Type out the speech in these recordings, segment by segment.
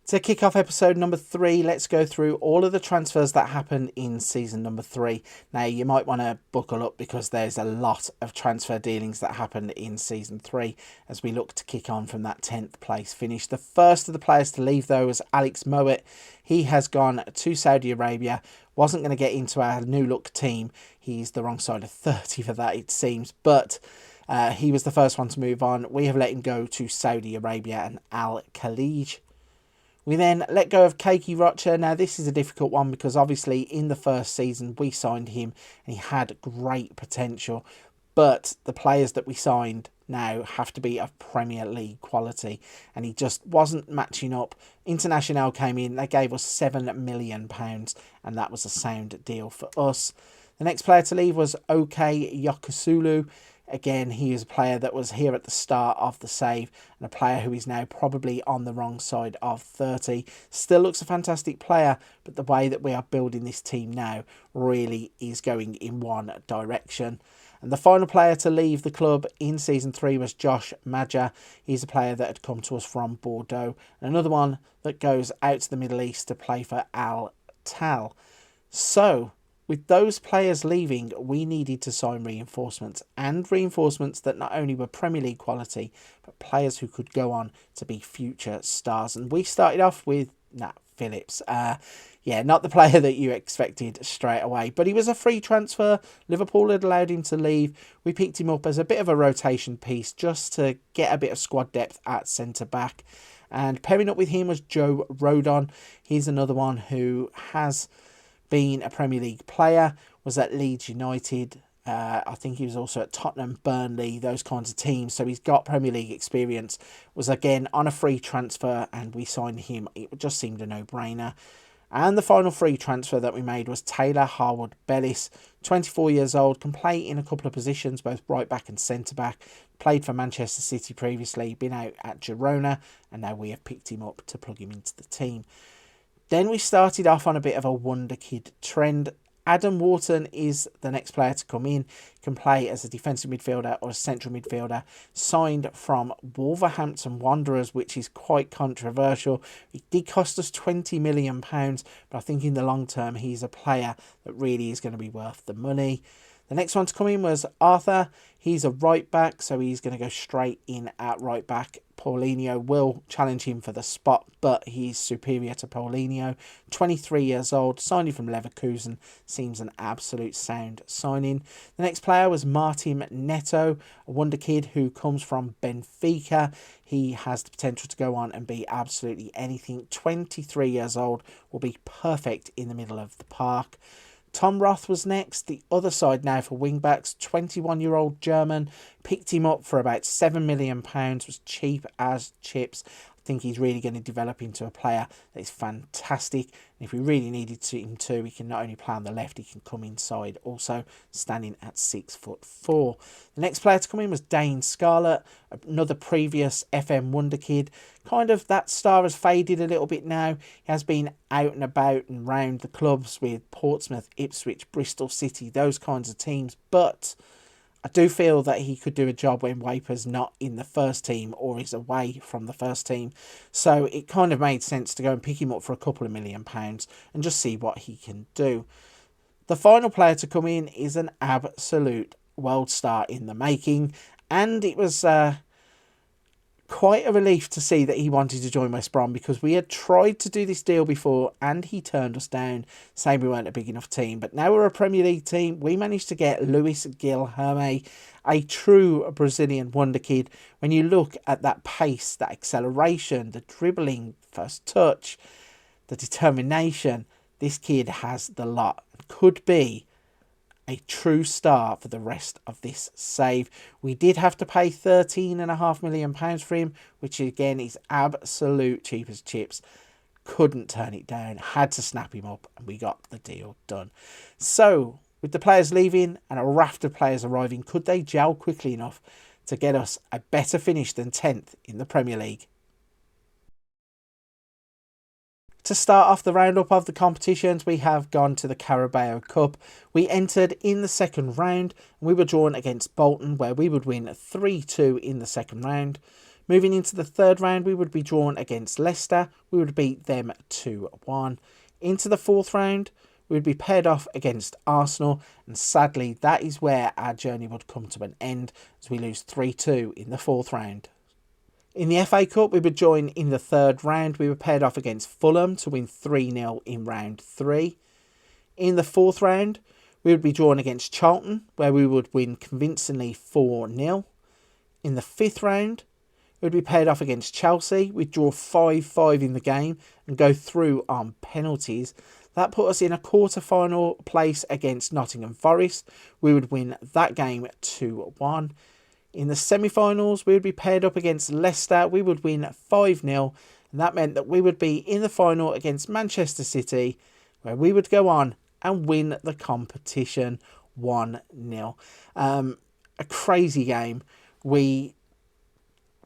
To kick off episode number 3, let's go through all of the transfers that happened in season number 3. Now, you might want to buckle up because there's a lot of transfer dealings that happened in season 3 as we look to kick on from that 10th place finish. The first of the players to leave, though, was Alex Mowat. He has gone to Saudi Arabia. Wasn't going to get into our new look team. He's the wrong side of 30 for that, it seems. But he was the first one to move on. We have let him go to Saudi Arabia and Al Khalij. We then let go of Keiki Rocha. Now, this is a difficult one because obviously in the first season we signed him and he had great potential. But the players that we signed now have to be of Premier League quality. And he just wasn't matching up. International came in. They gave us £7 million. And that was a sound deal for us. The next player to leave was OK Yokusulu. Again, he is a player that was here at the start of the save and a player who is now probably on the wrong side of 30. Still looks a fantastic player, but the way that we are building this team now really is going in one direction. And the final player to leave the club in season 3 was Josh Maja. He's a player that had come to us from Bordeaux. And another one that goes out to the Middle East to play for Al Tal. So, with those players leaving, we needed to sign reinforcements, and reinforcements that not only were Premier League quality, but players who could go on to be future stars. And we started off with Nat Phillips. Yeah, not the player that you expected straight away, but he was a free transfer. Liverpool had allowed him to leave. We picked him up as a bit of a rotation piece just to get a bit of squad depth at centre-back. And pairing up with him was Joe Rodon. He's another one who has been a Premier League player, was at Leeds United. I think he was also at Tottenham, Burnley, those kinds of teams. So he's got Premier League experience. Was again on a free transfer and we signed him. It just seemed a no-brainer. And the final free transfer that we made was Taylor Harwood-Bellis, 24 years old, can play in a couple of positions, both right back and centre back. Played for Manchester City previously, been out at Girona, and now we have picked him up to plug him into the team. Then we started off on a bit of a wonder kid trend. Adam Wharton is the next player to come in. Can play as a defensive midfielder or a central midfielder. Signed from Wolverhampton Wanderers, which is quite controversial. It did cost us £20 million, but I think in the long term he's a player that really is going to be worth the money. The next one to come in was Arthur. He's a right back, so he's going to go straight in at right back. Paulinho will challenge him for the spot, but he's superior to Paulinho. 23 years old, signing from Leverkusen. Seems an absolute sound signing. The next player was Martin Neto, a wonder kid who comes from Benfica. He has the potential to go on and be absolutely anything. 23 years old, will be perfect in the middle of the park. Tom Roth was next, the other side now for wingbacks, 21-year-old German, picked him up for about £7 million, was cheap as chips. I think he's really going to develop into a player that is fantastic. And if we really needed him to, he can not only play on the left, he can come inside also, standing at 6'4". The next player to come in was Dane Scarlett, another previous FM wonder kid. Kind of that star has faded a little bit now. He has been out and about and round the clubs with Portsmouth, Ipswich, Bristol City, those kinds of teams. But I do feel that he could do a job when Waper's not in the first team or is away from the first team. So it kind of made sense to go and pick him up for a couple of £1 million and just see what he can do. The final player to come in is an absolute world star in the making. And it was quite a relief to see that he wanted to join West Brom, because we had tried to do this deal before and he turned us down, saying we weren't a big enough team. But now we're a Premier League team. We managed to get Luis Guilherme, a true Brazilian wonder kid. When you look at that pace, that acceleration, the dribbling, first touch, the determination, this kid has the lot. Could be a true star for the rest of this save. We did have to pay £13.5 million for him, which again is absolute cheap as chips. Couldn't turn it down, had to snap him up, and we got the deal done. So, with the players leaving and a raft of players arriving, could they gel quickly enough to get us a better finish than 10th in the Premier League? To start off the roundup of the competitions, we have gone to the Carabao Cup. We entered in the second round and we were drawn against Bolton, where we would win 3-2 in the second round. Moving into the third round, we would be drawn against Leicester. We would beat them 2-1. Into the fourth round, we would be paired off against Arsenal, and sadly that is where our journey would come to an end as we lose 3-2 in the fourth round. In the FA Cup, we would join in the third round. We were paired off against Fulham to win 3-0 in round 3. In the fourth round, we would be drawn against Charlton, where we would win convincingly 4-0. In the fifth round, we would be paired off against Chelsea. We'd draw 5-5 in the game and go through on penalties. That put us in a quarter-final place against Nottingham Forest. We would win that game 2-1. In the semi-finals, we would be paired up against Leicester. We would win 5-0. And that meant that we would be in the final against Manchester City, where we would go on and win the competition 1-0. A crazy game. We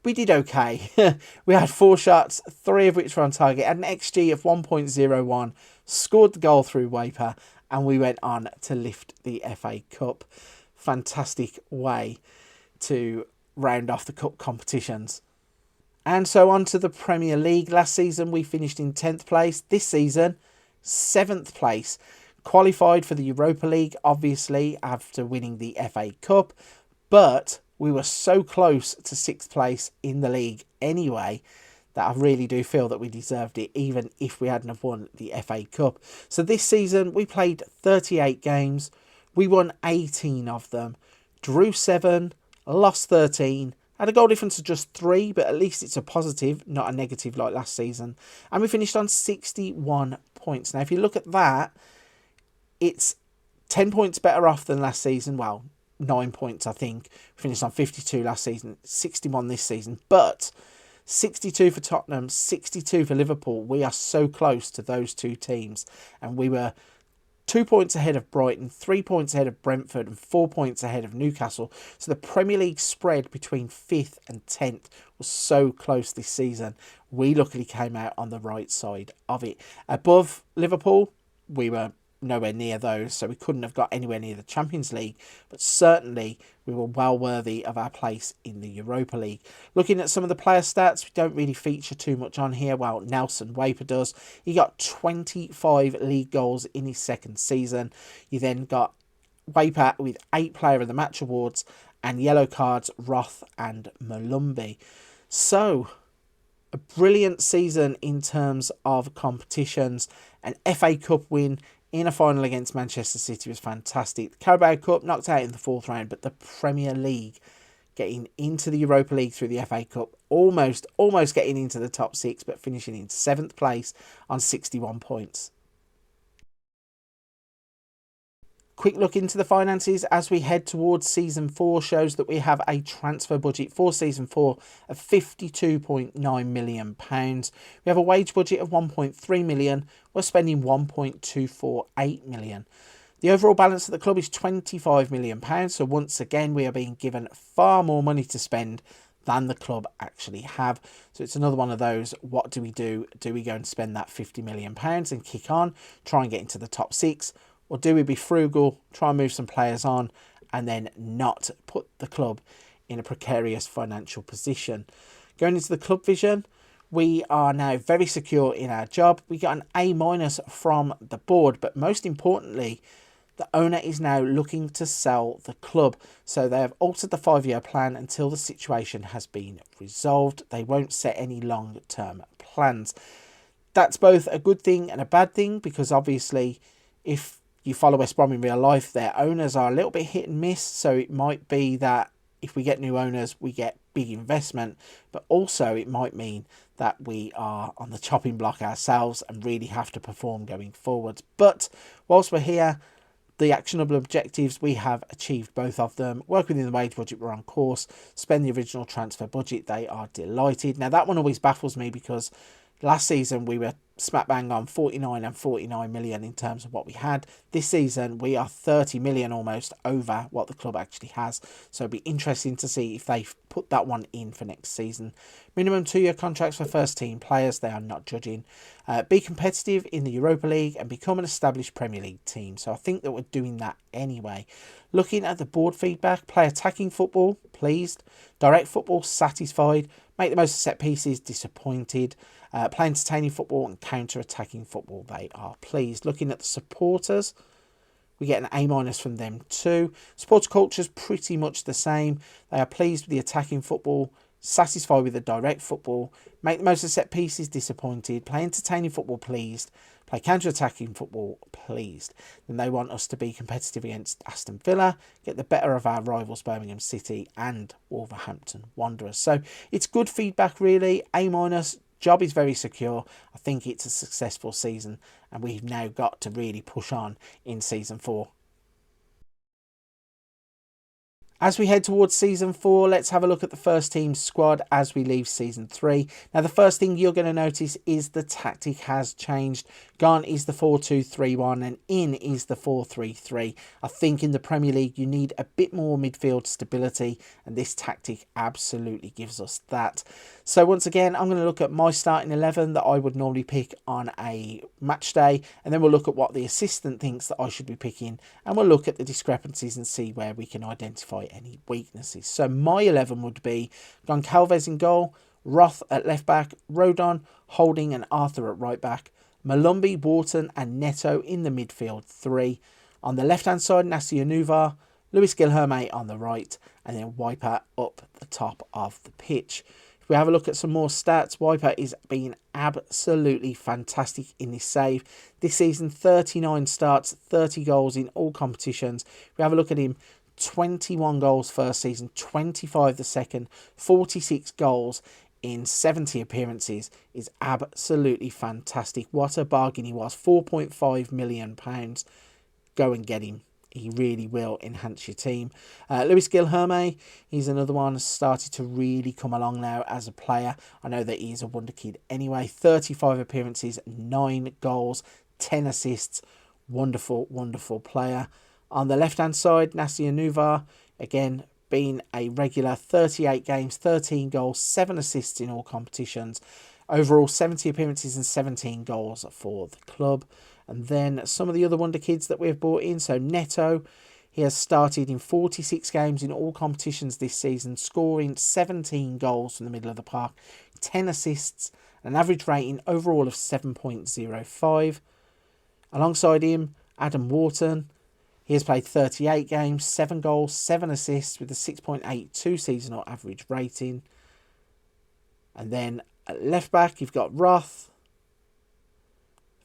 did okay. We had 4 shots, 3 of which were on target, had an XG of 1.01, scored the goal through Waper, and we went on to lift the FA Cup. Fantastic way to round off the cup competitions. And so on to the Premier League. Last season we finished in 10th place. This season, 7th place. Qualified for the Europa League, obviously, after winning the FA Cup. But we were so close to 6th place in the league anyway that I really do feel that we deserved it, even if we hadn't have won the FA Cup. So this season we played 38 games. We won 18 of them. Drew 7. Lost 13. Had a goal difference of just 3, but at least it's a positive, not a negative like last season. And we finished on 61 points. Now, if you look at that, it's 10 points better off than last season. Well, 9 points, I think. We finished on 52 last season, 61 this season. But 62 for Tottenham, 62 for Liverpool. We are so close to those two teams. And we were 2 points ahead of Brighton, 3 points ahead of Brentford, and 4 points ahead of Newcastle. So the Premier League spread between 5th and 10th was so close this season. We luckily came out on the right side of it. Above Liverpool, we were nowhere near those, so we couldn't have got anywhere near the Champions League, but certainly we were well worthy of our place in the Europa League. Looking at some of the player stats, we don't really feature too much on here. Well, Nelson Waper does. He got 25 league goals in his second season. You then got Waper with 8 Player of the Match awards and yellow cards, Roth and Malumbi. So, a brilliant season in terms of competitions. An FA Cup win in a final against Manchester City was fantastic. The Carabao Cup knocked out in the 4th round, but the Premier League getting into the Europa League through the FA Cup, almost getting into the top 6, but finishing in 7th place on 61 points. Quick look into the finances as we head towards Season 4 shows that we have a transfer budget for Season 4 of £52.9 million. We have a wage budget of £1.3 million. We're spending £1.248 million. The overall balance of the club is £25 million. So once again, we are being given far more money to spend than the club actually have. So it's another one of those, what do we do? Do we go and spend that £50 million and kick on, try and get into the top 6? Or do we be frugal, try and move some players on, and then not put the club in a precarious financial position? Going into the club vision, we are now very secure in our job. We got an A- from the board, but most importantly, the owner is now looking to sell the club. So they have altered the 5-year plan until the situation has been resolved. They won't set any long-term plans. That's both a good thing and a bad thing, because obviously if you follow West Brom in real life, their owners are a little bit hit and miss. So it might be that if we get new owners, we get big investment. But also it might mean that we are on the chopping block ourselves and really have to perform going forwards. But whilst we're here, the actionable objectives, we have achieved both of them. Work within the wage budget, we're on course. Spend the original transfer budget, they are delighted. Now that one always baffles me, because last season we were smack bang on 49 and 49 million in terms of what we had. This season we are 30 million almost over what the club actually has. So it'll be interesting to see if they put that one in for next season. Minimum 2-year contracts for first team players, they are not judging. Be competitive in the Europa League and become an established Premier League team. So I think that we're doing that anyway. Looking at the board feedback, play attacking football, pleased. Direct football, satisfied. Make the most of set pieces, disappointed. Play entertaining football and counter-attacking football, they are pleased. Looking at the supporters, we get an A- from them too. Supporter culture is pretty much the same. They are pleased with the attacking football, satisfied with the direct football. Make the most of set pieces, disappointed. Play entertaining football, pleased. Play counter-attacking football, pleased. Then they want us to be competitive against Aston Villa, get the better of our rivals Birmingham City and Wolverhampton Wanderers. So it's good feedback really. A-. Job is very secure. I think it's a successful season and we've now got to really push on in season 4. As we head towards season 4, let's have a look at the first team squad as we leave season 3. Now, the first thing you're going to notice is the tactic has changed. Gone is the 4-2-3-1 and in is the 4-3-3. I think in the Premier League you need a bit more midfield stability and this tactic absolutely gives us that. So once again, I'm going to look at my starting 11 that I would normally pick on a match day, and then we'll look at what the assistant thinks that I should be picking, and we'll look at the discrepancies and see where we can identify any weaknesses. So my 11 would be Goncalves in goal, Roth at left back, Rodon, Holding and Arthur at right back, Malumbi, Wharton and Neto in the midfield 3. On the left hand side, Nasir Nuvar, Lewis Gilherme on the right, and then Wiper up the top of the pitch. If we have a look at some more stats, Wiper is being absolutely fantastic in this save. This season, 39 starts, 30 goals in all competitions. If we have a look at him, 21 goals first season, 25 the second, 46 goals in 70 appearances is absolutely fantastic. What a bargain he was. £4.5 million. Go and get him. He really will enhance your team. Lewis Gilherme, he's another one started to really come along now as a player. I know that he's a wonder kid anyway. 35 appearances, 9 goals, 10 assists. Wonderful, wonderful player. On the left-hand side, Nasir Nuvar, again, being a regular, 38 games, 13 goals, 7 assists in all competitions. Overall, 70 appearances and 17 goals for the club. And then some of the other wonder kids that we've brought in. So Neto, he has started in 46 games in all competitions this season, scoring 17 goals from the middle of the park, 10 assists, an average rating overall of 7.05. Alongside him, Adam Wharton. He has played 38 games, 7 goals, 7 assists with a 6.82 seasonal average rating. And then at left back, you've got Roth.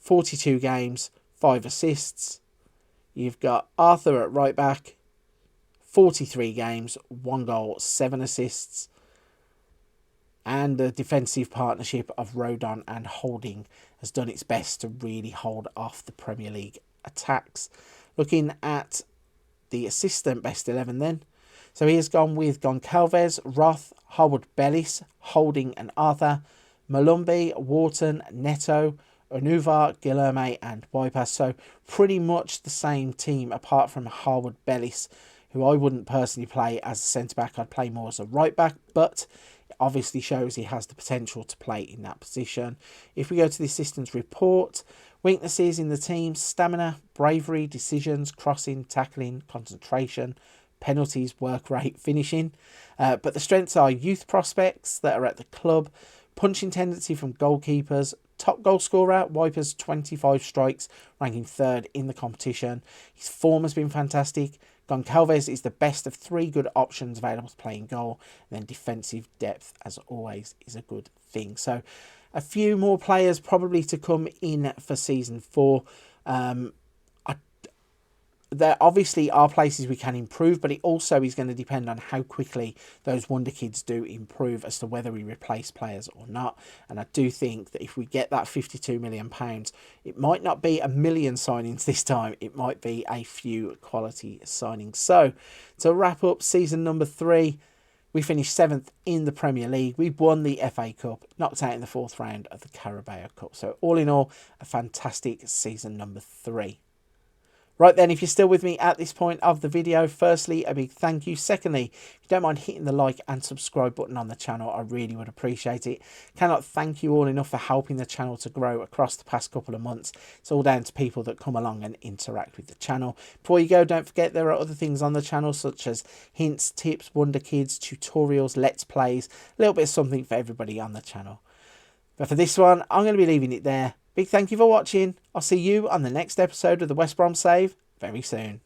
42 games, 5 assists. You've got Arthur at right back. 43 games, 1 goal, 7 assists. And the defensive partnership of Rodon and Holding has done its best to really hold off the Premier League attacks. Looking at the assistant best 11 then. So he has gone with Goncalves, Roth, Howard Bellis, Holding and Arthur, Malumbi, Wharton, Neto, Onuvar, Gilherme and Wiper. So pretty much the same team apart from Howard Bellis, who I wouldn't personally play as a centre-back. I'd play more as a right-back, but it obviously shows he has the potential to play in that position. If we go to the assistants report, weaknesses in the team: stamina, bravery, decisions, crossing, tackling, concentration, penalties, work rate, finishing. But the strengths are youth prospects that are at the club, punching tendency from goalkeepers, top goal scorer, Wiper's 25 strikes, ranking 3rd in the competition. His form has been fantastic. Goncalves is the best of 3 good options available to play in goal. And then defensive depth, as always, is a good thing. So a few more players probably to come in for season 4. There obviously are places we can improve, but it also is going to depend on how quickly those wonder kids do improve as to whether we replace players or not. And I do think that if we get that £52 million, it might not be a million signings this time. It might be a few quality signings. So to wrap up season number 3, we finished 7th in the Premier League. We won the FA Cup, knocked out in the 4th round of the Carabao Cup. So all in all, a fantastic season number 3. Right then, if you're still with me at this point of the video, firstly, a big thank you. Secondly, if you don't mind hitting the like and subscribe button on the channel, I really would appreciate it. Cannot thank you all enough for helping the channel to grow across the past couple of months. It's all down to people that come along and interact with the channel. Before you go, don't forget there are other things on the channel such as hints, tips, wonder kids, tutorials, let's plays, a little bit of something for everybody on the channel. But for this one, I'm going to be leaving it there. Big thank you for watching. I'll see you on the next episode of the West Brom Save very soon.